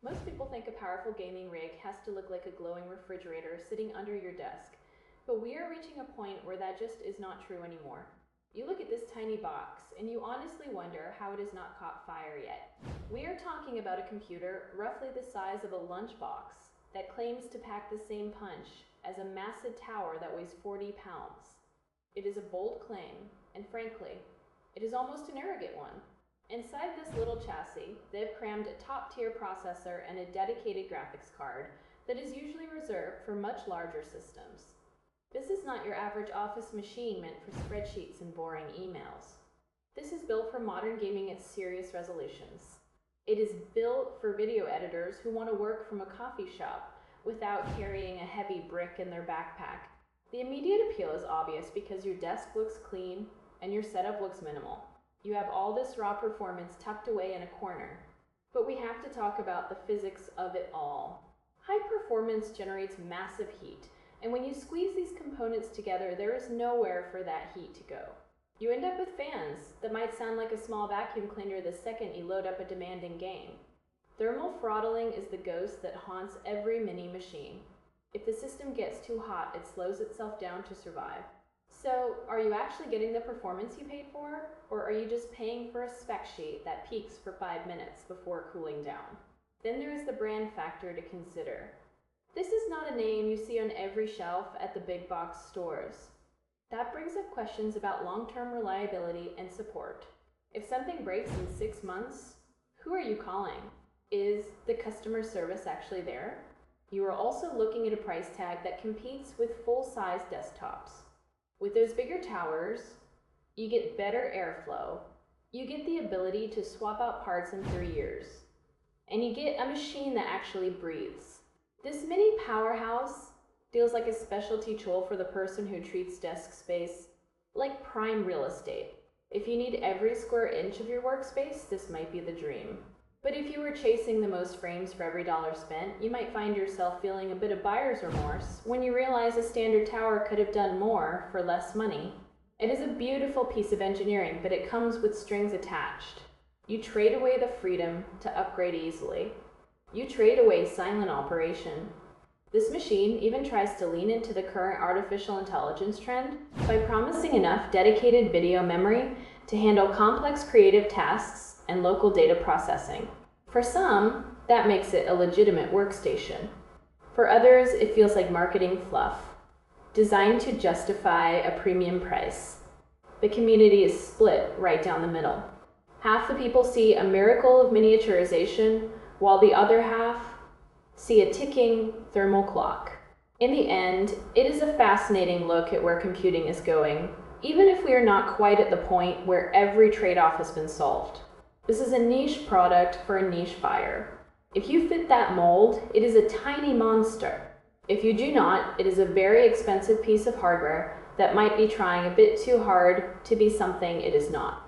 Most people think a powerful gaming rig has to look like a glowing refrigerator sitting under your desk, but we are reaching a point where that just is not true anymore. You look at this tiny box, and you honestly wonder how it has not caught fire yet. We are talking about a computer roughly the size of a lunchbox that claims to pack the same punch as a massive tower that weighs 40 pounds. It is a bold claim, and frankly, it is almost an arrogant one. Inside this little chassis, they've crammed a top-tier processor and a dedicated graphics card that is usually reserved for much larger systems. This is not your average office machine meant for spreadsheets and boring emails. This is built for modern gaming at serious resolutions. It is built for video editors who want to work from a coffee shop without carrying a heavy brick in their backpack. The immediate appeal is obvious because your desk looks clean and your setup looks minimal. You have all this raw performance tucked away in a corner. But we have to talk about the physics of it all. High performance generates massive heat, and when you squeeze these components together, there is nowhere for that heat to go. You end up with fans that might sound like a small vacuum cleaner the second you load up a demanding game. Thermal throttling is the ghost that haunts every mini machine. If the system gets too hot, it slows itself down to survive. So, are you actually getting the performance you paid for, or are you just paying for a spec sheet that peaks for 5 minutes before cooling down? Then there is the brand factor to consider. This is not a name you see on every shelf at the big box stores. That brings up questions about long-term reliability and support. If something breaks in 6 months, who are you calling? Is the customer service actually there? You are also looking at a price tag that competes with full-size desktops. With those bigger towers, you get better airflow, you get the ability to swap out parts in 3 years, and you get a machine that actually breathes. This mini powerhouse feels like a specialty tool for the person who treats desk space like prime real estate. If you need every square inch of your workspace, this might be the dream. But if you were chasing the most frames for every dollar spent, you might find yourself feeling a bit of buyer's remorse when you realize a standard tower could have done more for less money. It is a beautiful piece of engineering, but it comes with strings attached. You trade away the freedom to upgrade easily. You trade away silent operation. This machine even tries to lean into the current artificial intelligence trend by promising enough dedicated video memory to handle complex creative tasks and local data processing. For some, that makes it a legitimate workstation. For others, it feels like marketing fluff, designed to justify a premium price. The community is split right down the middle. Half the people see a miracle of miniaturization, while the other half see a ticking thermal clock. In the end, it is a fascinating look at where computing is going, even if we are not quite at the point where every trade-off has been solved. This is a niche product for a niche buyer. If you fit that mold, it is a tiny monster. If you do not, it is a very expensive piece of hardware that might be trying a bit too hard to be something it is not.